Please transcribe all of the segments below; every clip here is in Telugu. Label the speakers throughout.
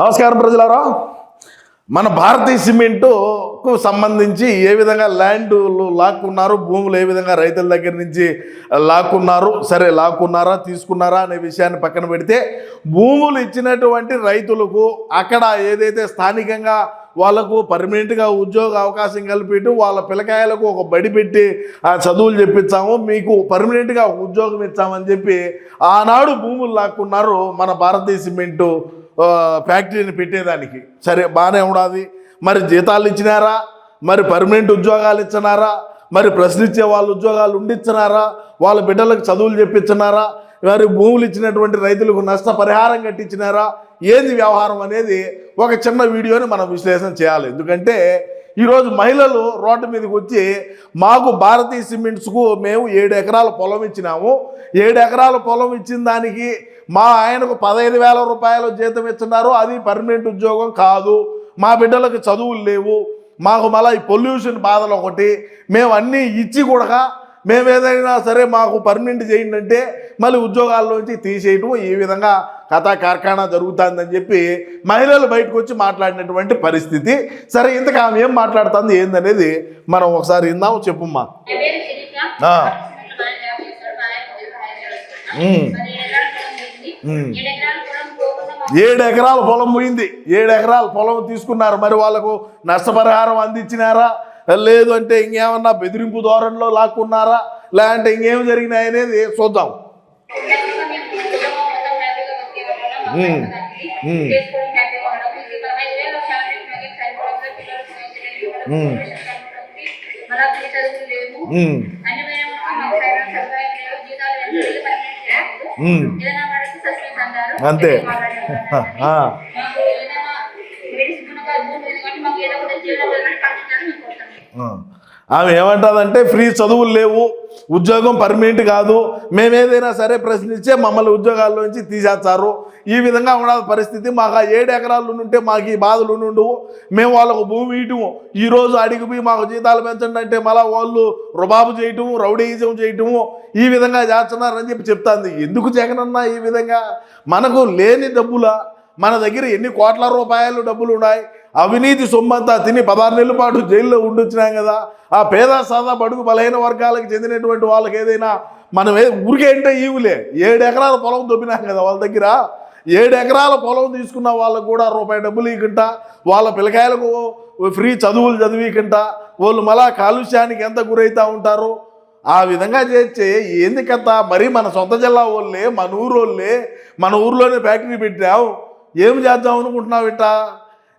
Speaker 1: నమస్కారం ప్రజలారా. మన భారతీయ సిమెంటుకు సంబంధించి ఏ విధంగా ల్యాండ్లు లాక్కున్నారు, భూములు ఏ విధంగా రైతుల దగ్గర నుంచి లాక్కున్నారు, సరే లాక్కున్నారా తీసుకున్నారా అనే విషయాన్ని పక్కన పెడితే, భూములు ఇచ్చినటువంటి రైతులకు అక్కడ ఏదైతే స్థానికంగా వాళ్ళకు పర్మనెంట్గా ఉద్యోగ అవకాశం కల్పించు, వాళ్ళ పిల్లకాయలకు ఒక బడి పెట్టి చదువులు చెప్పించాము, మీకు పర్మనెంట్గా ఉద్యోగం ఇచ్చామని చెప్పి ఆనాడు భూములు లాక్కున్నారు మన భారతీయ సిమెంటు ఫ్యాక్టరీని పెట్టేదానికి. సరే బాగానే ఉండాలి. మరి జీతాలు ఇచ్చినారా, మరి పర్మనెంట్ ఉద్యోగాలు ఇచ్చినారా, మరి ప్రశ్నించే వాళ్ళ ఉద్యోగాలు ఉండిచ్చినారా, వాళ్ళ బిడ్డలకు చదువులు చెప్పించినారా, మరి భూములు ఇచ్చినటువంటి రైతులకు నష్టపరిహారం కట్టించినారా, ఏంది వ్యవహారం అనేది ఒక చిన్న వీడియోని మనం విశ్లేషణ చేయాలి. ఎందుకంటే ఈరోజు మహిళలు రోడ్డు మీదకి వచ్చి మాకు భారతీయ సిమెంట్స్కు మేము 7 ఎకరాల పొలం ఇచ్చినాము, 7 ఎకరాల పొలం ఇచ్చిన దానికి మా ఆయనకు 15,000 రూపాయలు జీతం ఇస్తున్నారు, అది పర్మనెంట్ ఉద్యోగం కాదు, మా బిడ్డలకు చదువులు లేవు, మాకు మళ్ళీ ఈ పొల్యూషన్ బాధలు ఒకటి, మేము అన్నీ ఇచ్చి కూడా మేము ఏదైనా సరే మాకు పర్మనెంట్ చేయండి అంటే మళ్ళీ ఉద్యోగాల్లోంచి తీసేయటం, ఈ విధంగా కథా కార్ఖానా జరుగుతుందని చెప్పి మహిళలు బయటకు వచ్చి మాట్లాడినటువంటి పరిస్థితి. సరే ఇంతకు ఆమె ఏం మాట్లాడుతుంది ఏందనేది మనం ఒకసారి విందాం. చెప్పుమ్మా. 7 ఎకరాల పొలం పోయింది, 7 ఎకరాల పొలం తీసుకున్నారు. మరి వాళ్ళకు నష్టపరిహారం అందించినారా, లేదు అంటే ఇంకేమన్నా బెదిరింపు ధోరణిలో లాక్కున్నారా, లేదంటే ఇంకేం జరిగినాయి అనేది చూద్దాం. అంతే. ఆమె ఏమంటుందంటే ఫ్రీ చదువులు లేవు, ఉద్యోగం పర్మనెంట్ కాదు, మేమేదైనా సరే ప్రశ్నించే మమ్మల్ని ఉద్యోగాల్లోంచి తీసేస్తారు, ఈ విధంగా ఉండాలి పరిస్థితి. మాకు ఆ 7 ఎకరాలు ఉంటే మాకు ఈ బాధలు ఉండవు, మేము వాళ్ళకు భూమి ఇయటము, ఈరోజు అడిగిపోయి మాకు జీతాలు పెంచండి అంటే మళ్ళీ వాళ్ళు రుబాబు చేయటము, రౌడీయిజం చేయటము, ఈ విధంగా చేస్తున్నారని చెప్పి చెప్తాంది. ఎందుకు జగనన్న ఈ విధంగా? మనకు లేని డబ్బులా? మన దగ్గర ఎన్ని కోట్ల రూపాయలు డబ్బులు ఉన్నాయి, అవినీతి సొమ్మంతా తిని 16 నెలల పాటు జైల్లో ఉండొచ్చినాం కదా. ఆ పేద సాదా బడుగు బలహీన వర్గాలకు చెందినటువంటి వాళ్ళకి ఏదైనా మనం ఊరికేంటే ఈవులే 7 ఎకరాల పొలం దొబ్బినాం కదా వాళ్ళ దగ్గర. 7 ఎకరాల పొలం తీసుకున్న వాళ్ళకు కూడా రూపాయి డబ్బులు ఇవ్వకుండా, వాళ్ళ పిల్లకాయలకు ఫ్రీ చదువులు చదివికుంటా, వాళ్ళు మళ్ళా కాలుష్యానికి ఎంత గురవుతూ ఉంటారు. ఆ విధంగా చేస్తే ఏంది కథ? మరి మన సొంత జిల్లా వాళ్ళే, మన ఊరు వాళ్ళే, మన ఊర్లోనే ఫ్యాక్టరీ పెట్టావు, ఏం చేద్దాం అనుకుంటున్నావు ఇట్ట?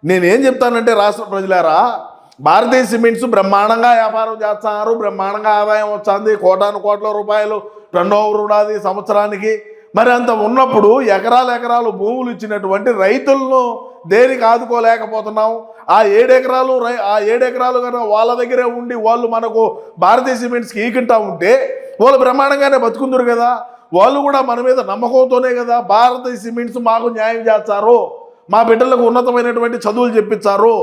Speaker 1: నేనేం చెప్తానంటే రాష్ట్ర ప్రజలారా, భారతీయ సిమెంట్స్ బ్రహ్మాండంగా వ్యాపారం చేస్తున్నారు, బ్రహ్మాండంగా ఆదాయం వస్తుంది, కోట్ల రూపాయలు టర్న్ ఓవర్ ఉన్నది సంవత్సరానికి. మరి అంత ఉన్నప్పుడు ఎకరాలు భూములు ఇచ్చినటువంటి రైతులను దేనికి ఆదుకోలేకపోతున్నాం? ఆ 7 ఎకరాలు కన్నా వాళ్ళ దగ్గరే ఉండి వాళ్ళు మనకు భారతీయ సిమెంట్స్కి ఈకుంటా ఉంటే వాళ్ళు బ్రహ్మాండంగానే బతుకుందరు కదా. వాళ్ళు కూడా మన మీద నమ్మకంతోనే కదా భారతీయ సిమెంట్స్ మాకు న్యాయం చేస్తారు, మా బిడ్డలకు ఉన్నతమైనటువంటి చదువులు చెప్పించారు,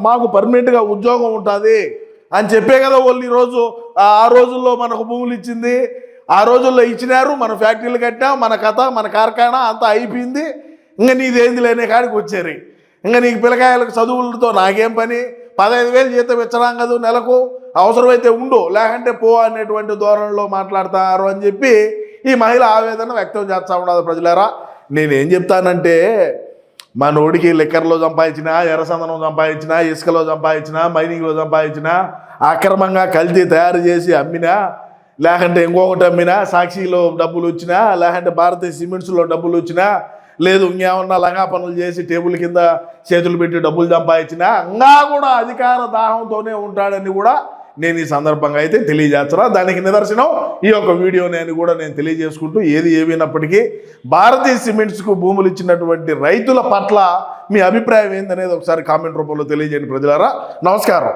Speaker 1: మాకు పర్మనెంట్గా ఉద్యోగం ఉంటుంది అని చెప్పే కదా వాళ్ళు ఈరోజు ఆ రోజుల్లో మనకు భూములు ఇచ్చింది. ఆ రోజుల్లో ఇచ్చినారు, మన ఫ్యాక్టరీలు కట్టినా, మన కథ మన కార్ఖానా అంతా అయిపోయింది. ఇంకా నీదేంది లేనే కాడికి వచ్చారు. ఇంకా నీకు పిల్లకాయలకు చదువులతో నాకేం పని, 15,000 జీతం ఇచ్చడం కదా నెలకు, అవసరమైతే ఉండు లేకంటే పో అనేటువంటి ధోరణిలో మాట్లాడతారు అని చెప్పి ఈ మహిళ ఆవేదన వ్యక్తం చేస్తూ ఉండదు. ప్రజలారా, నేనేం చెప్తానంటే, మనోడికి లిక్కర్లో సంపాదించినా, ఎర్రసందనం సంపాదించినా, ఇసుకలో సంపాదించినా, మైనింగ్లో సంపాదించినా, అక్రమంగా కల్తీ తయారు చేసి అమ్మినా, లేకంటే ఇంకొకటి అమ్మినా, సాక్షిలో డబ్బులు వచ్చినా, లేకంటే భారతీయ సిమెంట్స్లో డబ్బులు వచ్చినా, లేదు ఇంకేమన్నా లంగా పనులు చేసి టేబుల్ కింద చేతులు పెట్టి డబ్బులు సంపాదించినా, ఇంకా కూడా అధికార దాహంతోనే ఉంటాడని కూడా నేను ఈ సందర్భంగా అయితే తెలియజేస్తున్నా. దానికి నిదర్శనం ఈ యొక్క వీడియో నేను కూడా తెలియజేసుకుంటూ, ఏది ఏమైనప్పటికీ భారతీయ సిమెంట్స్కు భూములు ఇచ్చినటువంటి రైతుల పట్ల మీ అభిప్రాయం ఏందనేది ఒకసారి కామెంట్ రూపంలో తెలియజేయండి ప్రజలారా. నమస్కారం.